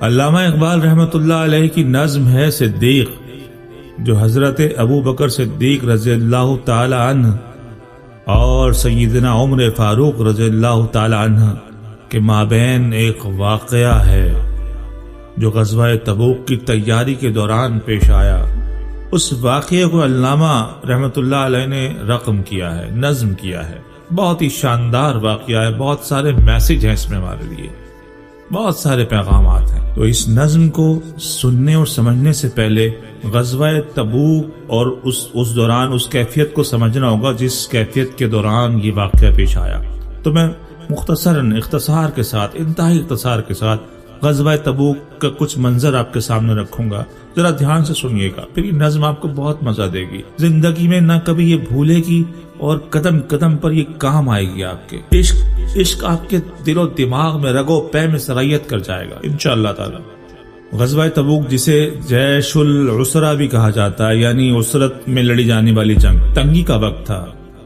علامہ اقبال رحمۃ اللہ علیہ کی نظم ہے صدیق، جو حضرت ابو بکر صدیق رضی اللہ تعالی عنہ اور سیدنا عمر فاروق رضی اللہ تعالی عنہ کے مابین ایک واقعہ ہے جو غزوہ تبوک کی تیاری کے دوران پیش آیا۔ اس واقعے کو علامہ رحمۃ اللہ علیہ نے رقم کیا ہے، نظم کیا ہے۔ بہت ہی شاندار واقعہ ہے، بہت سارے میسج ہیں اس میں ہمارے لیے، بہت سارے پیغامات ہیں۔ تو اس نظم کو سننے اور سمجھنے سے پہلے غزوہ تبوک اور اس دوران اس کیفیت کو سمجھنا ہوگا جس کیفیت کے دوران یہ واقعہ پیش آیا۔ تو میں مختصراً اختصار کے ساتھ، انتہائی اختصار کے ساتھ غزوہ تبوک کا کچھ منظر آپ کے سامنے رکھوں گا، ذرا دھیان سے سنیے گا، پھر یہ نظم آپ کو بہت مزہ دے گی، زندگی میں نہ کبھی یہ بھولے گی اور قدم قدم پر یہ کام آئے گی۔ آپ کے عشق آپ کے دل و دماغ میں رگ و پے میں سرایت کر جائے گا انشاءاللہ تعالی۔ غزوہ تبوک جسے جیش العسرہ بھی کہا جاتا ہے، یعنی عسرت میں لڑی جانے والی جنگ، تنگی کا وقت تھا،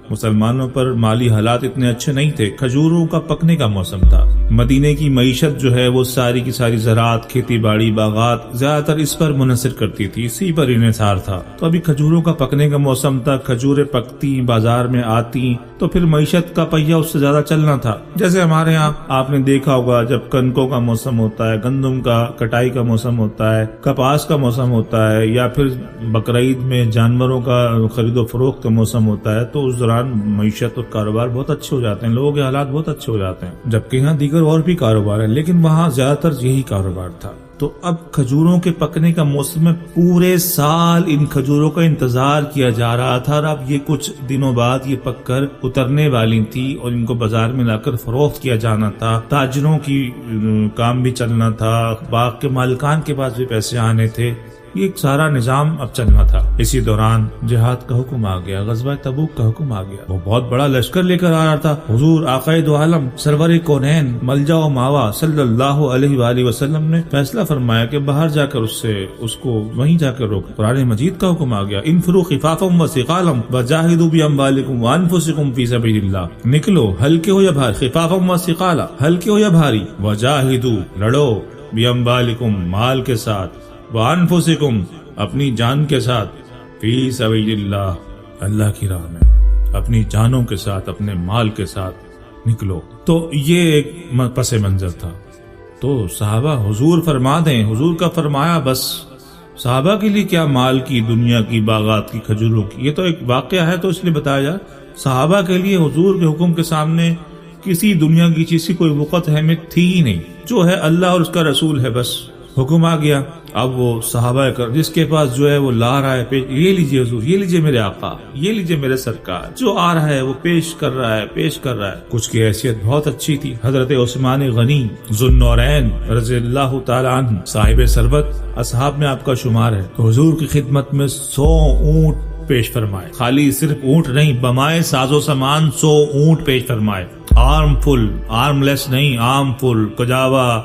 مسلمانوں پر مالی حالات اتنے اچھے نہیں تھے، کھجوروں کا پکنے کا موسم تھا، مدینے کی معیشت جو ہے وہ ساری کی ساری زراعت، کھیتی باڑی، باغات زیادہ تر اس پر منحصر کرتی تھی، اسی پر انحصار تھا۔ تو ابھی کھجوروں کا پکنے کا موسم تھا، کھجوریں پکتی بازار میں آتی تو پھر معیشت کا پہیہ اس سے زیادہ چلنا تھا۔ جیسے ہمارے ہاں آپ نے دیکھا ہوگا جب کنکوں کا موسم ہوتا ہے، گندم کا کٹائی کا موسم ہوتا ہے، کپاس کا موسم ہوتا ہے، یا پھر بقرعید میں جانوروں کا خرید و فروخت کا موسم ہوتا ہے، تو اس دوران معیشت اور کاروبار بہت اچھے ہو جاتے ہیں، لوگوں کے حالات بہت اچھے ہو جاتے ہیں، جبکہ یہاں دیگر اور بھی کاروبار ہے، لیکن وہاں زیادہ تر یہی کاروبار تھا۔ تو اب کھجوروں کے پکنے کا موسم میں پورے سال ان کھجوروں کا انتظار کیا جا رہا تھا، اور اب یہ کچھ دنوں بعد یہ پک کر اترنے والی تھی اور ان کو بازار میں لا کر فروخت کیا جانا تھا، تاجروں کی کام بھی چلنا تھا، باغ کے مالکان کے پاس بھی پیسے آنے تھے، یہ ایک سارا نظام اب چلنا تھا۔ اسی دوران جہاد کا حکم آ گیا، غزوہ تبوک کا حکم آ گیا۔ وہ بہت بڑا لشکر لے کر آ رہا تھا۔ حضور آقائے دو عالم سرور کونین ملجا و ماوا صلی اللہ علیہ وآلہ وسلم نے فیصلہ فرمایا کہ باہر جا کر اس کو وہیں جا کر روک۔ قرآن مجید کا حکم آ گیا، انفروا خفافا وثقالا وجاہدوا باموالکم وانفسکم فی سبیل اللہ، نکلو ہلکے ہو یا بھاری، خفافا وثقالا ہلکے ہو یا بھاری، وجاہدوا لڑو، باموالکم مال کے ساتھ، وانفسکم اپنی جان کے ساتھ، فی سبیل اللہ اللہ کی راہ میں، اپنی جانوں کے ساتھ، اپنے مال کے ساتھ نکلو۔ تو یہ ایک پس منظر تھا۔ تو صحابہ حضور فرما دیں، حضور کا فرمایا بس، صحابہ کے لیے کیا مال کی، دنیا کی، باغات کی، کھجوروں کی، یہ تو ایک واقعہ ہے تو اس لیے بتایا جا، صحابہ کے لیے حضور کے حکم کے سامنے کسی دنیا کی چیز کی کوئی وقت اہمیت تھی ہی نہیں، جو ہے اللہ اور اس کا رسول ہے، بس حکم آ گیا۔ اب وہ صحابہ کر جس کے پاس جو ہے وہ لا رہا ہے، یہ لیجئے حضور، یہ لیجئے میرے آقا، یہ لیجئے میرے سرکار، جو آ رہا ہے وہ پیش کر رہا ہے۔ کچھ کی حیثیت بہت اچھی تھی، حضرت عثمان غنی ذو النورین رضی اللہ تعالی عنہ صاحب ثروت اصحاب میں آپ کا شمار ہے، تو حضور کی خدمت میں 100 اونٹ پیش فرمائے، خالی صرف اونٹ نہیں، بمائے ساز و سامان 100 اونٹ پیش فرمائے، آرم فل، آرم لیس نہیں، آرم فل، کجاوا،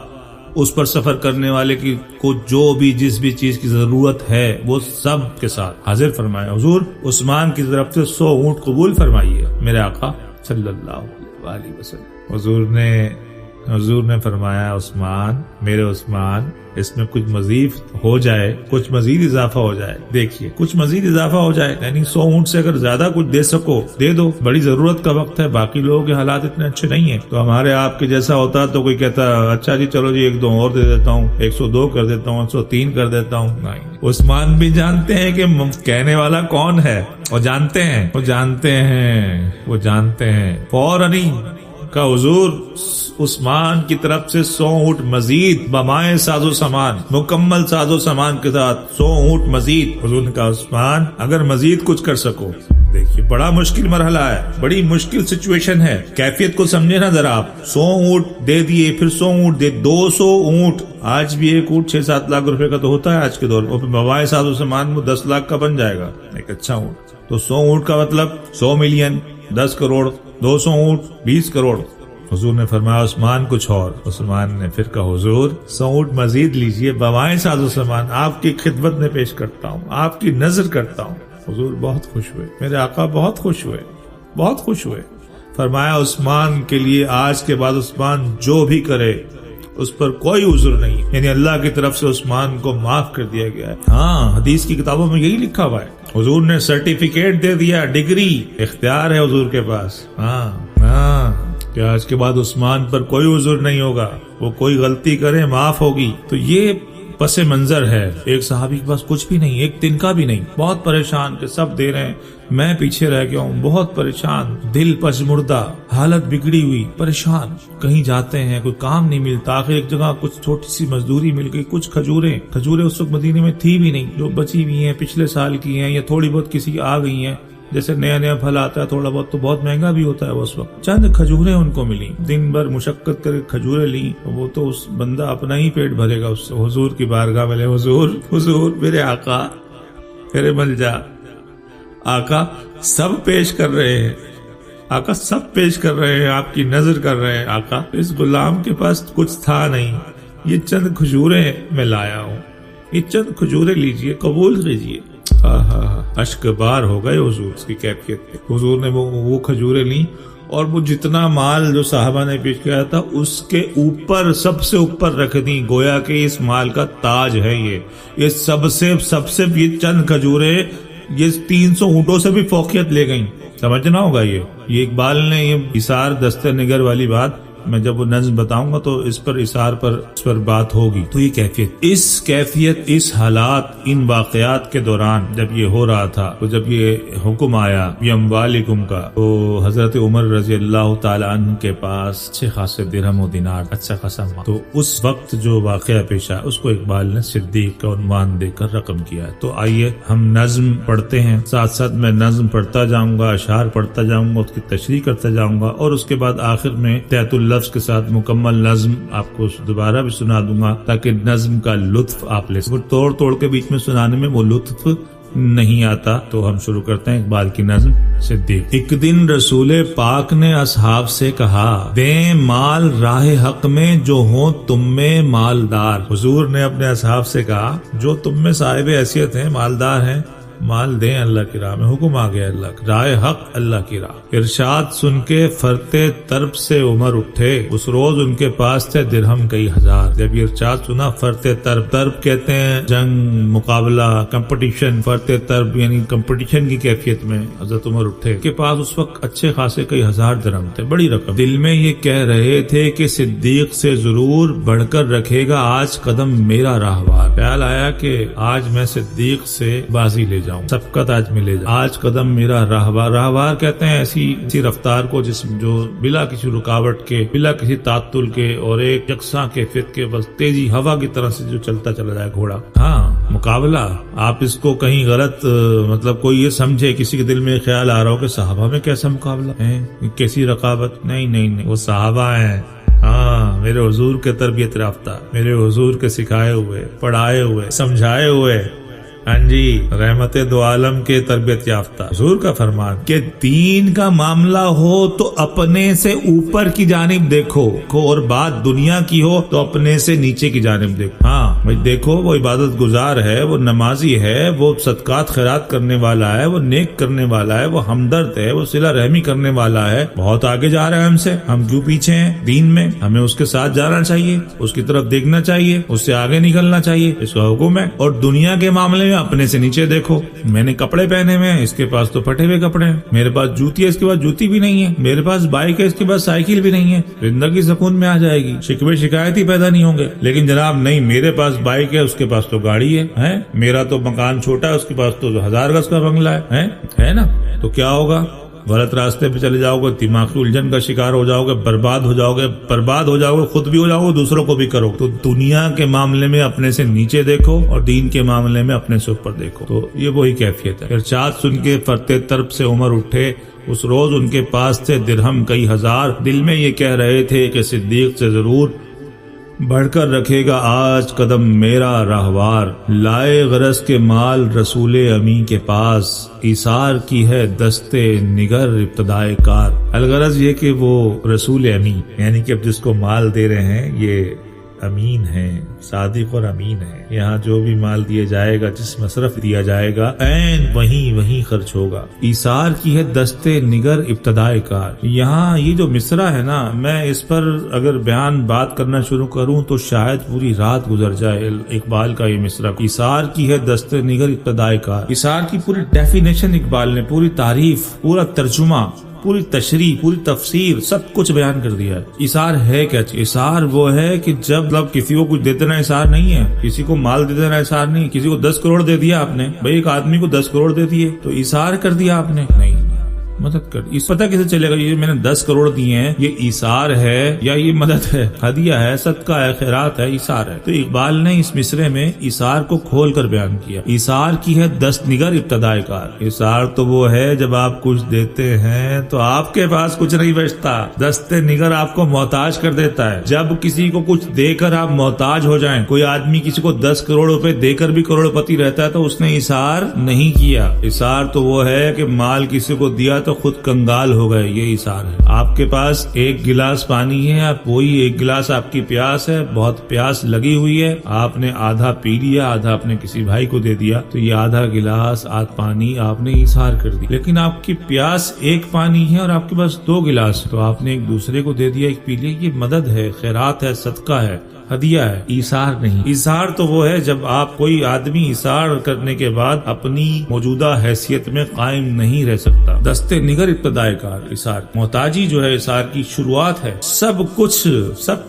اس پر سفر کرنے والے کی کو جو بھی جس بھی چیز کی ضرورت ہے وہ سب کے ساتھ حاضر فرمایا۔ حضور عثمان کی طرف سے 100 اونٹ قبول فرمائیے میرے آقا صلی اللہ علیہ وسلم۔ حضور نے فرمایا، عثمان، میرے عثمان، اس میں کچھ مزید ہو جائے، کچھ مزید اضافہ ہو جائے، دیکھیے کچھ مزید اضافہ ہو جائے، یعنی 100 اونٹ سے اگر زیادہ کچھ دے سکو دے دو، بڑی ضرورت کا وقت ہے، باقی لوگوں کے حالات اتنے اچھے نہیں ہیں۔ تو ہمارے آپ کے جیسا ہوتا تو کوئی کہتا اچھا جی چلو جی 1-2 اور دے دیتا ہوں، 102 کر دیتا ہوں، 103 کر دیتا ہوں۔ نہیں، عثمان بھی جانتے ہیں کہ کہنے والا کون ہے، وہ جانتے ہیں فوراً کا حضور عثمان کی طرف سے 100 اونٹ مزید، بمائے ساز و سامان، مکمل ساز و سامان کے ساتھ 100 اونٹ مزید۔ حضور نے کہا عثمان اگر مزید کچھ کر سکو، دیکھیے بڑا مشکل مرحلہ ہے، بڑی مشکل سچویشن ہے، کیفیت کو سمجھے نا ذرا آپ۔ 100 اونٹ دے دیے، پھر 100 اونٹ دے، 200 اونٹ، آج بھی ایک اونٹ 6-7 لاکھ روپے کا تو ہوتا ہے آج کے دور میں، بمائے ساز و سامان وہ 10 لاکھ کا بن جائے گا ایک اچھا اونٹ۔ تو 100 اونٹ کا مطلب 100 ملین، 10 کروڑ، 200 اونٹ 20 کروڑ۔ حضور نے فرمایا عثمان کچھ اور۔ عثمان نے پھر کہا حضور 100 اونٹ مزید لیجئے، بوائیں ساز و سامان آپ کی خدمت میں پیش کرتا ہوں، آپ کی نظر کرتا ہوں۔ حضور بہت خوش ہوئے، میرے آقا بہت خوش ہوئے۔ فرمایا عثمان کے لیے آج کے بعد عثمان جو بھی کرے اس پر کوئی عذر نہیں، یعنی اللہ کی طرف سے عثمان کو معاف کر دیا گیا ہے۔ ہاں، حدیث کی کتابوں میں یہی لکھا ہوا ہے، حضور نے سرٹیفکیٹ دے دیا، ڈگری اختیار ہے حضور کے پاس۔ ہاں کہ آج کے بعد عثمان پر کوئی عذر نہیں ہوگا، وہ کوئی غلطی کرے معاف ہوگی۔ تو یہ پس منظر ہے، ایک صحابی کے پاس کچھ بھی نہیں، ایک تنکا بھی نہیں، بہت پریشان کہ سب دے رہے ہیں، میں پیچھے رہ گیا ہوں، بہت پریشان، دل پچمردہ، حالت بگڑی ہوئی، پریشان، کہیں جاتے ہیں کوئی کام نہیں ملتا، آخر ایک جگہ کچھ چھوٹی سی مزدوری مل گئی، کچھ کھجوریں اس وقت مدینے میں تھی بھی نہیں، جو بچی ہوئی ہیں پچھلے سال کی ہیں یا تھوڑی بہت کسی کی آ گئی ہیں، جیسے نیا پھل آتا ہے تھوڑا بہت تو بہت مہنگا بھی ہوتا ہے اس وقت، چند کھجوریں ان کو ملی، دن بھر مشقت کر کے کھجوریں لی، وہ تو اس بندہ اپنا ہی پیٹ بھرے گا اس سے، حضور کی بارگاہ میں، حضور میرے آقا، میرے ملجا، آقا سب پیش کر رہے ہیں، آقا سب پیش کر رہے ہیں، آپ کی نظر کر رہے ہیں آقا، اس غلام کے پاس کچھ تھا نہیں، یہ چند کھجوریں میں لایا ہوں، یہ چند کھجوریں لیجئے، قبول کیجئے۔ اشک بار ہو گئے حضور کی کیفیت پہ، حضور نے وہ کھجوریں لی اور وہ جتنا مال جو صحابہ نے پیش کیا تھا اس کے اوپر سب سے اوپر رکھ دی، گویا کہ اس مال کا تاج ہے یہ سب سے یہ چند کھجوریں یہ 300 اونٹوں سے بھی فوقیت لے گئیں، سمجھنا ہوگا۔ یہ اقبال نے یہ اثار دست نگر والی بات، میں جب وہ نظم بتاؤں گا تو اس پر اثار پر بات ہوگی۔ تو یہ کیفیت اس حالات، ان واقعات کے دوران جب یہ ہو رہا تھا، تو جب یہ حکم آیا بِأَمْوَالِكُمْ کا، تو حضرت عمر رضی اللہ تعالی عنہ کے پاس اچھے خاصے درہم و دینار، اچھا خاصا مال، تو اس وقت جو واقعہ پیش آیا اس کو اقبال نے صدیق کا عنوان دے کر رقم کیا ہے۔ تو آئیے ہم نظم پڑھتے ہیں، ساتھ ساتھ میں نظم پڑھتا جاؤں گا، اشعار پڑھتا جاؤں گا، اس کی تشریح کرتا جاؤں گا، اور اس کے بعد آخر میں تحت لفظ کے ساتھ مکمل نظم آپ کو دوبارہ بھی سنا دوں گا تاکہ نظم کا لطف آپ لے سکیں، توڑ کے بیچ میں سنانے میں وہ لطف نہیں آتا۔ تو ہم شروع کرتے ہیں اقبال کی نظم صدیق۔ ایک دن رسول پاک نے اصحاب سے کہا، دیں مال راہ حق میں جو ہوں تم میں مالدار۔ حضور نے اپنے اصحاب سے کہا جو تم میں صاحب حیثیت ہیں، مالدار ہیں، مال دیں اللہ کی راہ میں، حکم آ گیا اللہ کا، راہ حق اللہ کی راہ۔ ارشاد سن کے فرتے طرب سے عمر اٹھے، اس روز ان کے پاس تھے درہم کئی ہزار۔ جب یہ ارشاد سنا، فرتے طرب کہتے ہیں جنگ، مقابلہ، کمپٹیشن، فرتے طرب یعنی کمپٹیشن کی کیفیت میں حضرت عمر اٹھے، ان کے پاس اس وقت اچھے خاصے کئی ہزار درہم تھے، بڑی رقم۔ دل میں یہ کہہ رہے تھے کہ صدیق سے ضرور بڑھ کر رکھے گا آج قدم میرا راہوار۔ خیال آیا کہ آج میں صدیق سے بازی لے جاؤں، سبقت آج ملے جا، آج قدم میرا راہوار کہتے ہیں ایسی رفتار کو جو بلا کسی رکاوٹ کے، بلا کسی تعطل کے اور ایک یکساں کیفیت کے، بس تیزی ہوا کی طرح سے جو چلتا چلا جائے گھوڑا۔ ہاں، مقابلہ، آپ اس کو کہیں غلط مطلب کوئی یہ سمجھے، کسی کے دل میں خیال آ رہا ہو کہ صحابہ میں کیسا مقابلہ ہے، کیسی رقابت، نہیں، وہ صحابہ ہیں، ہاں، میرے حضور کے تربیت یافتہ، میرے حضور کے سکھائے ہوئے، پڑھائے ہوئے، سمجھائے ہوئے، ہاں جی، رحمت دو عالم کے تربیت یافتہ۔ حضور کا فرمان کہ دین کا معاملہ ہو تو اپنے سے اوپر کی جانب دیکھو، اور بات دنیا کی ہو تو اپنے سے نیچے کی جانب دیکھو۔ ہاں بھائی، دیکھو وہ عبادت گزار ہے، وہ نمازی ہے، وہ صدقات خیرات کرنے والا ہے، وہ نیک کرنے والا ہے، وہ ہمدرد ہے، وہ صلہ رحمی کرنے والا ہے، بہت آگے جا رہا ہے ہم سے، ہم کیوں پیچھے ہیں دین میں؟ ہمیں اس کے ساتھ جانا چاہیے، اس کی طرف دیکھنا چاہیے، اس سے آگے نکلنا چاہیے، اس کا حکم ہے۔ اور دنیا کے معاملے میں اپنے سے نیچے دیکھو، میں نے کپڑے پہنے ہوئے ہیں، اس کے پاس تو پھٹے ہوئے کپڑے ہیں، میرے پاس جوتی ہے، اس کے پاس جوتی بھی نہیں ہے، میرے پاس بائک ہے، اس کے پاس سائیکل بھی نہیں ہے، زندگی سکون میں آ جائے گی، شکوے شکایت ہی پیدا نہیں ہوں گے۔ لیکن جناب نہیں، میرے پاس بائک ہے، اس کے پاس تو گاڑی ہے، میرا تو مکان چھوٹا ہے، اس کے پاس تو 1000 گز کا بنگلہ ہے نا، تو کیا ہوگا؟ غلط راستے پہ چلے جاؤ گے، دماغی الجھن کا شکار ہو جاؤ گے، برباد ہو جاؤ گے، خود بھی ہو جاؤ گے، دوسروں کو بھی کرو۔ تو دنیا کے معاملے میں اپنے سے نیچے دیکھو اور دین کے معاملے میں اپنے سے اوپر دیکھو، تو یہ وہی کیفیت ہے۔ ارشاد سن کے فرتے طرب سے عمر اٹھے، اس روز ان کے پاس تھے درہم کئی ہزار، دل میں یہ کہہ رہے تھے کہ صدیق سے ضرور بڑھ کر رکھے گا آج قدم میرا راہوار۔ لائے غرض کے مال رسول امی کے پاس، ایثار کی ہے دستے نگر ابتدائے کار۔ الغرض یہ کہ وہ رسول امی، یعنی کہ اب جس کو مال دے رہے ہیں، یہ امین ہیں، صادق اور امین ہیں. یہاں جو بھی مال دیا جائے گا، جس مصرف دیا جائے گا، عین وہیں خرچ ہوگا. ایثار کی ہے دست نگر ابتدائے کار. یہاں یہ جو مصرع ہے نا، میں اس پر اگر بات کرنا شروع کروں تو شاید پوری رات گزر جائے. اقبال کا یہ مصرع، ایثار کی ہے دست نگر ابتدائے کار. ایثار کی پوری ڈیفینیشن اقبال نے، پوری تعریف، پورا ترجمہ، پوری تشریح، پوری تفسیر، سب کچھ بیان کر دیا ہے. ایثار ہے کیا چیز؟ ایثار وہ ہے کہ جب کسی کو کچھ دے دینا ایثار نہیں ہے، کسی کو مال دے دینا ایثار نہیں. کسی کو 10 کروڑ دے دیا آپ نے، بھائی ایک آدمی کو 10 کروڑ دے دیے تو ایثار کر دیا آپ نے؟ نہیں، مدد کر. اس پتہ کیسے چلے گا یہ میں نے 10 کروڑ دیے ہیں یہ ایثار ہے یا یہ مدد ہے، ہدیہ ہے، صدقہ ہے، خیرات ہے، ایثار ہے؟ تو اقبال نے اس مصرے میں ایثار کو کھول کر بیان کیا. ایثار کی ہے دست نگر ابتدائے کار. ایثار تو وہ ہے جب آپ کچھ دیتے ہیں تو آپ کے پاس کچھ نہیں بچتا، دست نگر آپ کو محتاج کر دیتا ہے. جب کسی کو کچھ دے کر آپ محتاج ہو جائیں، کوئی آدمی کسی کو 10 کروڑ روپے دے کر بھی کروڑ پتی رہتا ہے تو اس نے ایثار نہیں کیا. ایثار تو وہ ہے کہ مال کسی کو دیا تو خود کنگال ہو گئے، یہ ایثار ہے. آپ کے پاس ایک گلاس پانی ہے، آپ وہی ایک گلاس آپ کی پیاس ہے، بہت پیاس لگی ہوئی ہے، آپ نے آدھا پی لیا، آدھا آپ نے کسی بھائی کو دے دیا، تو یہ آدھا گلاس پانی آپ نے ایثار کر دی. لیکن آپ کی پیاس ایک پانی ہے اور آپ کے پاس 2 گلاس، تو آپ نے ایک دوسرے کو دے دیا، ایک پی لیا. یہ مدد ہے، خیرات ہے، صدقہ ہے، ہدیہ ہے، ایثار نہیں. ایثار تو وہ ہے جب آپ کوئی آدمی ایثار کرنے کے بعد اپنی موجودہ حیثیت میں قائم نہیں رہ سکتا. دست نگر ابتدائے کار ایثار. محتاجی جو ہے ایثار کی شروعات ہے. سب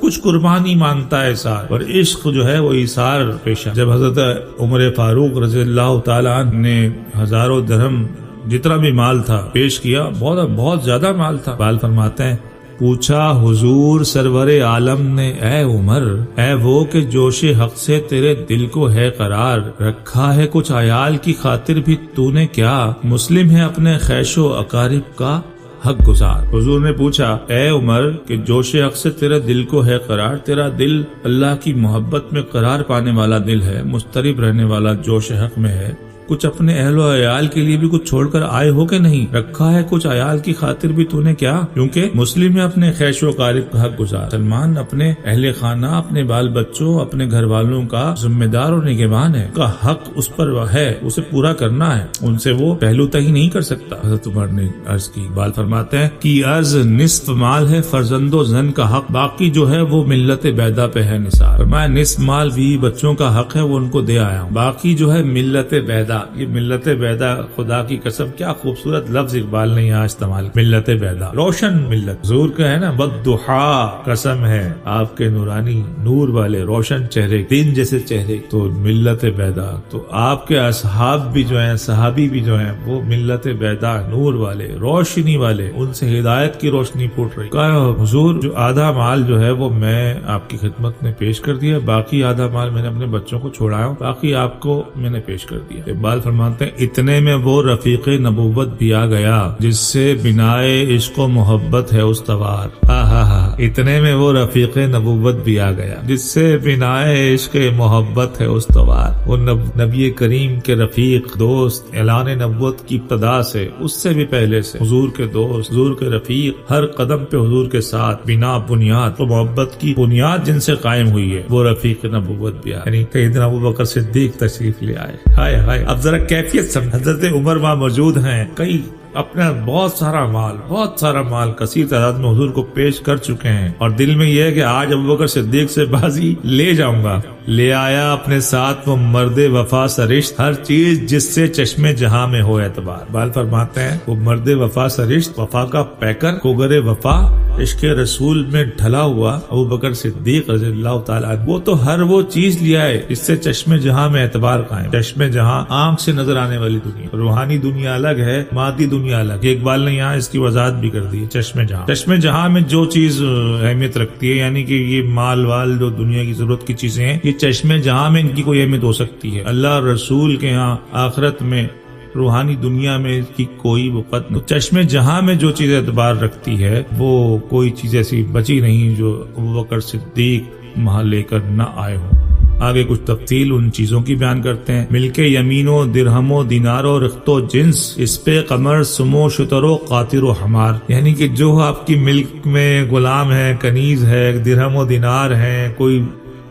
کچھ قربانی مانگتا ہے ایثار، اور عشق جو ہے وہ ایثار پیشہ. جب حضرت عمر فاروق رضی اللہ تعالی عنہ نے 1000 درہم جتنا بھی مال تھا پیش کیا، بہت زیادہ مال تھا. بال فرماتے ہیں، پوچھا حضور سرور عالم نے، اے عمر، اے وہ کہ جوش حق سے تیرے دل کو ہے قرار، رکھا ہے کچھ عیال کی خاطر بھی تو نے کیا، مسلم ہے اپنے خیش و اقارب کا حق گزار. حضور نے پوچھا، اے عمر کہ جوش حق سے تیرے دل کو ہے قرار، تیرا دل اللہ کی محبت میں قرار پانے والا دل ہے، مضطرب رہنے والا جوش حق میں ہے، کچھ اپنے اہل و عیال کے لیے بھی کچھ چھوڑ کر آئے ہو کہ نہیں، رکھا ہے کچھ عیال کی خاطر بھی تو نے کیا، کیونکہ مسلم ہے اپنے خیش و قارب کا حق گزار. سلمان اپنے اہل خانہ، اپنے بال بچوں، اپنے گھر والوں کا ذمہ دار اور نگہبان ہے، کا حق اس پر ہے، اسے پورا کرنا ہے، ان سے وہ پہلو تہی نہیں کر سکتا. حضرت عمر نے عرض کی. بال فرماتے ہیں کہ عرض نصف مال ہے فرزند و زن کا حق، باقی جو ہے وہ ملت بیدا پہ ہے نثار. فرمایا نصف مال بھی بچوں کا حق ہے، وہ ان کو دے آیا ہوں، باقی جو ہے ملت بیدا. یہ ملت بیدا، خدا کی قسم کیا خوبصورت لفظ اقبال نے یہاں استعمال. ملت بیدا، روشن ملت. حضور کا ہے نا، والضحیٰ، قسم ہے آپ کے نورانی نور والے روشن چہرے، دن جیسے چہرے، تو ملت بیدا. تو آپ کے اصحاب بھی جو ہیں، صحابی بھی جو ہیں، وہ ملت بیدا، نور والے، روشنی والے، ان سے ہدایت کی روشنی پھوٹ رہی. کہا حضور جو آدھا مال جو ہے وہ میں آپ کی خدمت میں پیش کر دیا، باقی آدھا مال میں نے اپنے بچوں کو چھوڑایا ہوں، باقی آپ کو میں نے پیش کر دیا. اقبال فرماتے ہیں اتنے میں وہ رفیق نبوت بھی آ گیا جس سے بنائے عشق و محبت ہے استوار. اتنے میں وہ رفیق نبوت بھی آ گیا جس سے بنائے عشق محبت ہے استوار. وہ نبی کریم کے رفیق، دوست، اعلان نبوت کی ابتدا سے، اس سے بھی پہلے سے حضور کے دوست، حضور کے رفیق، ہر قدم پہ حضور کے ساتھ، بنا بنیاد، تو محبت کی بنیاد جن سے قائم ہوئی ہے، وہ رفیق نبوت بھی آئے، یعنی سیدنا ابوبکر صدیق تشریف لے آئے. ہائے ہائے، اب ذرا کیفیت سمجھ. حضرت عمر وہاں موجود ہیں، کئی اپنا بہت سارا مال کثیر تعداد میں حضور کو پیش کر چکے ہیں، اور دل میں یہ ہے کہ آج ابوبکر صدیق سے بازی لے جاؤں گا. لے آیا اپنے ساتھ وہ مرد وفا سرشت، ہر چیز جس سے چشمے جہاں میں ہو اعتبار. بال فرماتے ہیں وہ مرد وفا سرشت، وفا کا پیکر، کوگر وفا، عشق رسول میں ڈھلا ہوا ابوبکر صدیق رضی اللہ تعالیٰ عنہ، وہ تو ہر وہ چیز لیا ہے جس سے چشمے جہاں میں اعتبار قائم. چشمے جہاں آنکھ سے نظر آنے والی دنیا، روحانی دنیا الگ ہے، مادی دنیا الگ. اقبال نے یہاں اس کی وضاحت بھی کر دی. چشمے جہاں میں جو چیز اہمیت رکھتی ہے، یعنی کہ یہ مال وال جو دنیا کی ضرورت کی چیزیں ہیں، یہ چشمے جہاں میں ان کی کوئی اہمیت ہو سکتی ہے. اللہ رسول کے ہاں آخرت میں، روحانی دنیا میں اس کی کوئی وقت نہیں. چشمے جہاں میں جو چیز اعتبار رکھتی ہے، وہ کوئی چیز ایسی بچی نہیں جو ابوبکر صدیق وہاں لے کر نہ آئے ہوں. آگے کچھ تفصیل ان چیزوں کی بیان کرتے ہیں. ملک یمین و درہم و دینار و رخت و جنس، اس پہ قمر سمو شتر و قاطر و حمار، یعنی کہ جو آپ کی ملک میں غلام ہے، کنیز ہے، درہم و دینار ہے، کوئی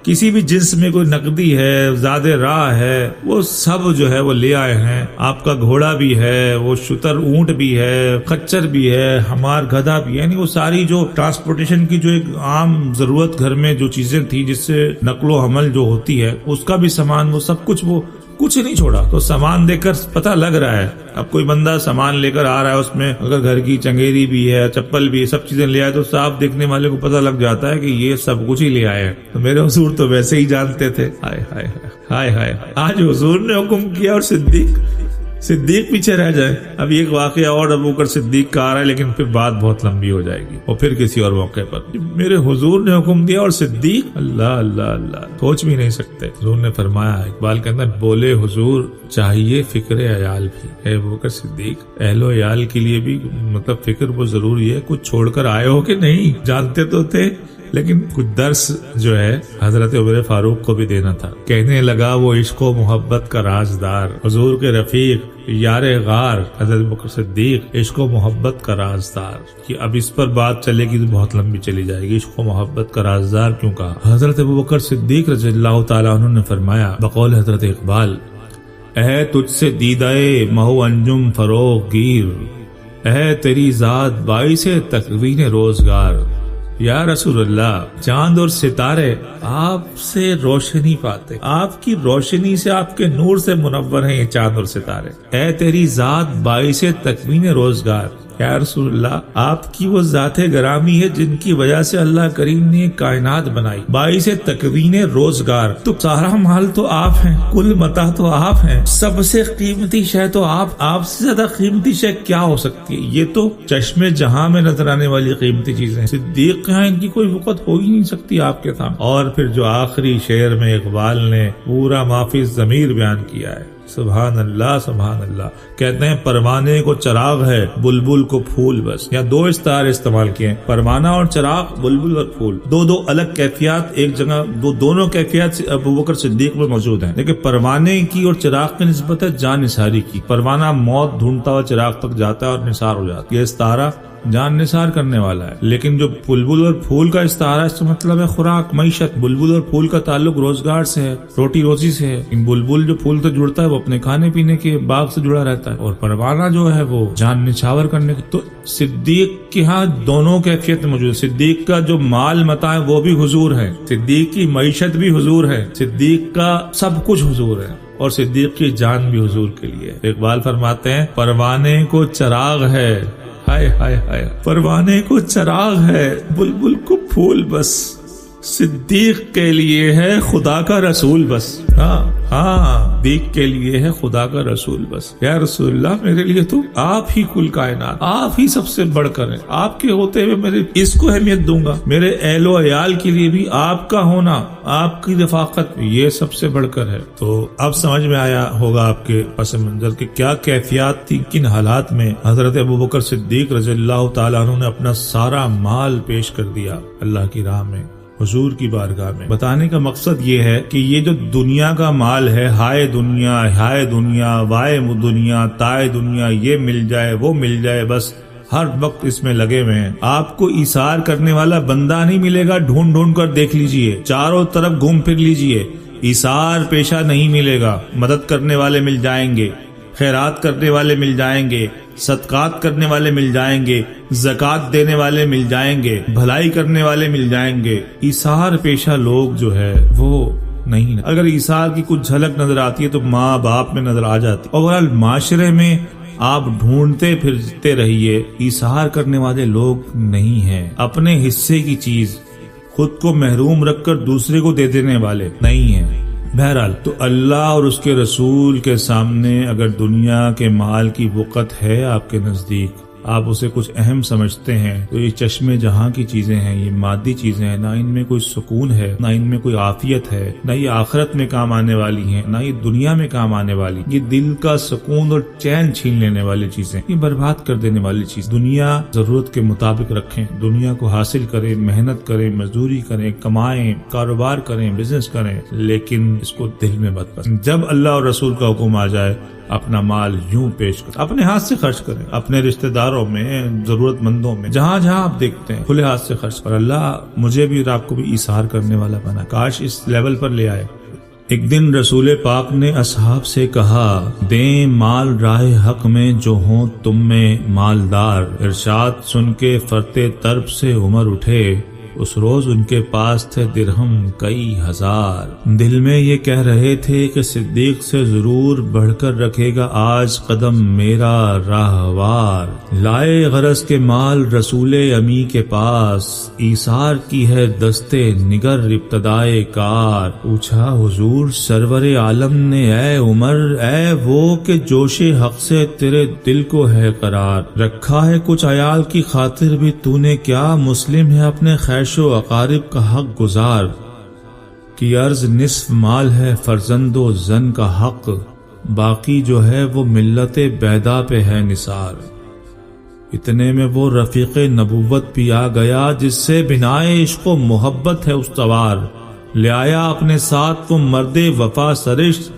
کسی بھی جنس میں کوئی نقدی ہے، زاد راہ ہے، وہ سب جو ہے وہ لے آئے ہیں. آپ کا گھوڑا بھی ہے، وہ شتر اونٹ بھی ہے، خچر بھی ہے، ہمار گدھا بھی ہے، یعنی وہ ساری جو ٹرانسپورٹیشن کی جو ایک عام ضرورت گھر میں جو چیزیں تھی جس سے نقل و حمل جو ہوتی ہے اس کا بھی سامان، وہ سب کچھ، وہ کچھ نہیں چھوڑا. تو سامان دیکھ کر پتہ لگ رہا ہے. اب کوئی بندہ سامان لے کر آ رہا ہے، اس میں اگر گھر کی چنگیری بھی ہے، چپل بھی ہے، سب چیزیں لے آئے تو صاف دیکھنے والے کو پتہ لگ جاتا ہے کہ یہ سب کچھ ہی لے آئے ہیں. تو میرے حضور تو ویسے ہی جانتے تھے. ہائے ہائے ہائے ہائے ہائے، آج حضور نے حکم کیا اور صدیق پیچھے رہ جائے. اب ایک واقعہ اور ابو بکر صدیق کا آ رہا ہے، لیکن پھر بات بہت لمبی ہو جائے گی اور پھر کسی اور موقع پر. میرے حضور نے حکم دیا اور صدیق، اللہ اللہ اللہ، سوچ بھی نہیں سکتے. حضور نے فرمایا، اقبال کے اندر بولے حضور چاہیے فکر عیال بھی. اے ابو بکر صدیق، اہل و عیال کے لیے بھی مطلب فکر وہ ضروری ہے. کچھ چھوڑ کر آئے ہو کہ نہیں؟ جانتے تو تھے، لیکن کچھ درس جو ہے حضرت عمر فاروق کو بھی دینا تھا. کہنے لگا وہ عشق و محبت کا رازدار، حضور کے رفیق یار غار حضرت بکر صدیق، عشق و محبت کا رازدار. کہ اب اس پر بات چلے گی تو بہت لمبی چلی جائے گی. عشق و محبت کا رازدار کیوں کہا؟ حضرت ابو بکر صدیق رضی اللہ تعالیٰ عنہ نے فرمایا بقول حضرت اقبال، اے تجھ سے دیدائے مہو انجم فروغ گیر، اے تیری ذات باعث تکوین روزگار. یا رسول اللہ، چاند اور ستارے آپ سے روشنی پاتے، آپ کی روشنی سے، آپ کے نور سے منور ہیں یہ چاند اور ستارے. اے تیری ذات باعث تکوین روزگار. یا رسول اللہ، آپ کی وہ ذات گرامی ہے جن کی وجہ سے اللہ کریم نے کائنات بنائی، باعث تکوین روزگار. تو سارا مال تو آپ ہیں، کل متاع تو آپ ہیں، سب سے قیمتی شے تو آپ سے زیادہ قیمتی شے کیا ہو سکتی ہے؟ یہ تو چشم جہاں میں نظر آنے والی قیمتی چیزیں ہیں. صدیق ہیں، ان کی کوئی وقت ہو ہی نہیں سکتی آپ کے سامنے. اور پھر جو آخری شعر میں اقبال نے پورا معافی ضمیر بیان کیا ہے، سبحان اللہ سبحان اللہ. کہتے ہیں پروانے کو چراغ ہے، بلبل کو پھول بس. یا دو استعارے استعمال کیے ہیں، پروانہ اور چراغ، بلبل اور پھول. دو الگ کیفیات ایک جگہ، دونوں کیفیات ابو بکر صدیق میں موجود ہیں. لیکن پروانے کی اور چراغ کی نسبت ہے جان نثاری کی. پروانہ موت ڈھونڈتا ہوا چراغ تک جاتا ہے اور نثار ہو جاتا ہے. یہ استعارہ جان نثار کرنے والا ہے. لیکن جو بلبل اور پھول کا استعارہ، اس کا مطلب ہے خوراک، معیشت. بلبل اور پھول کا تعلق روزگار سے ہے، روٹی روزی سے ہے. بلبل جو پھول سے جڑتا ہے وہ اپنے کھانے پینے کے باغ سے جڑا رہتا ہے، اور پروانہ جو ہے وہ جان نچھاور کرنے کے. تو صدیق کے ہاں دونوں کیفیت موجود ہے. صدیق کا جو مال متاع ہے وہ بھی حضور ہے، صدیق کی معیشت بھی حضور ہے، صدیق کا سب کچھ حضور ہے، اور صدیق کی جان بھی حضور کے لیے. اقبال فرماتے ہیں پروانے کو چراغ ہے، ہائے ہائے ہائے، پروانے کو چراغ ہے، بلبل کو پھول بس، صدیق کے لیے ہے خدا کا رسول بس. ہاں صدیق کے لیے ہے خدا کا رسول بس. یا رسول اللہ، میرے لیے تو آپ ہی کل کائنات، آپ ہی سب سے بڑھ کر ہیں. آپ کے ہوتے ہوئے میرے اس کو اہمیت دوں گا. میرے اہل و عیال کے لیے بھی آپ کا ہونا، آپ کی رفاقت، یہ سب سے بڑھ کر ہے. تو اب سمجھ میں آیا ہوگا آپ کے پس منظر کہ کیا کیفیات تھی، کن حالات میں حضرت ابو بکر صدیق رضی اللہ تعالیٰ عنہ نے اپنا سارا مال پیش کر دیا اللہ کی راہ میں، حضور کی بارگاہ میں. بتانے کا مقصد یہ ہے کہ یہ جو دنیا کا مال ہے، ہائے دنیا ہائے دنیا وائے دنیا تائے دنیا، یہ مل جائے وہ مل جائے، بس ہر وقت اس میں لگے ہوئے ہیں. آپ کو ایثار کرنے والا بندہ نہیں ملے گا، ڈھونڈ ڈھونڈ کر دیکھ لیجئے، چاروں طرف گھوم پھر لیجئے، ایثار پیشہ نہیں ملے گا. مدد کرنے والے مل جائیں گے، خیرات کرنے والے مل جائیں گے، صدقات کرنے والے مل جائیں گے، زکوٰۃ دینے والے مل جائیں گے، بھلائی کرنے والے مل جائیں گے. ایثار پیشہ لوگ جو ہے وہ نہیں. اگر ایثار کی کچھ جھلک نظر آتی ہے تو ماں باپ میں نظر آ جاتی. اوورال معاشرے میں آپ ڈھونڈتے پھرتے رہیے، ایثار کرنے والے لوگ نہیں ہیں. اپنے حصے کی چیز خود کو محروم رکھ کر دوسرے کو دے دینے والے نہیں ہیں. بہرحال تو اللہ اور اس کے رسول کے سامنے اگر دنیا کے مال کی وقت ہے آپ کے نزدیک، آپ اسے کچھ اہم سمجھتے ہیں، تو یہ چشم جہاں کی چیزیں ہیں، یہ مادی چیزیں ہیں، نہ ان میں کوئی سکون ہے، نہ ان میں کوئی عافیت ہے، نہ یہ آخرت میں کام آنے والی ہیں، نہ یہ دنیا میں کام آنے والی. یہ دل کا سکون اور چین چھین لینے والی چیزیں، یہ برباد کر دینے والی چیز. دنیا ضرورت کے مطابق رکھیں، دنیا کو حاصل کریں، محنت کریں، مزدوری کریں، کمائیں، کاروبار کریں، بزنس کریں، لیکن اس کو دل میں مت بس. جب اللہ اور رسول کا حکم آ جائے اپنا مال یوں پیش کریں، اپنے ہاتھ سے خرچ کریں، اپنے رشتہ داروں میں، ضرورت مندوں میں، جہاں جہاں آپ دیکھتے ہیں کھلے ہاتھ سے خرچ کریں۔ اللہ مجھے بھی اور آپ کو بھی ایثار کرنے والا بنا، کاش اس لیول پر لے آئے۔ ایک دن رسول پاک نے اصحاب سے کہا، دیں مال راہ حق میں جو ہوں تم میں مالدار۔ ارشاد سن کے فرتے طرب سے عمر اٹھے، اس روز ان کے پاس تھے درہم کئی ہزار۔ دل میں یہ کہہ رہے تھے کہ صدیق سے ضرور بڑھ کر رکھے گا آج قدم میرا راہوار۔ لائے غرض کے مال رسول امی کے پاس، ایثار کی ہے دستے نگر ابتدائے کار۔ پوچھا حضور سرور عالم نے، اے عمر اے وہ کہ جوش حق سے تیرے دل کو ہے قرار، رکھا ہے کچھ عیال کی خاطر بھی تو نے کیا، مسلم ہے اپنے خیش و اقارب کا حق گزار۔ کی عرض نصف مال ہے فرزند و زن کا حق، باقی جو ہے وہ ملت بیدا پہ ہے نثار۔ اتنے میں وہ رفیق نبوت بھی آ گیا، جس سے بنائے عشق و محبت ہے استوار۔ لے آیا اپنے ساتھ وہ مرد وفا سرشت،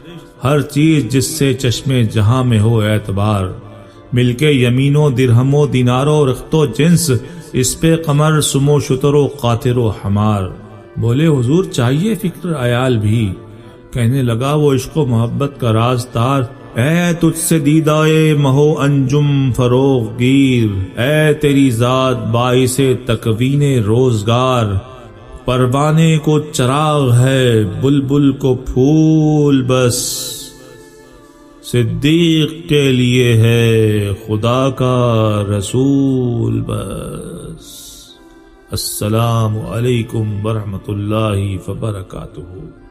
ہر چیز جس سے چشمے جہاں میں ہو اعتبار۔ مل کے یمین و درہم و دینار و رخت و جنس، اس پہ قمر سمو شتر و قاطر و حمار۔ بولے حضور چاہیے فکر عیال بھی، کہنے لگا وہ عشق و محبت کا راز تار۔ اے تجھ سے دیدائے مہو انجم فروغ گیر، اے تیری ذات باعث تکوین روزگار۔ پروانے کو چراغ ہے بلبل کو پھول بس، صدیق کے لیے ہے خدا کا رسول بس۔ السلام علیکم ورحمۃ اللہ وبرکاتہ۔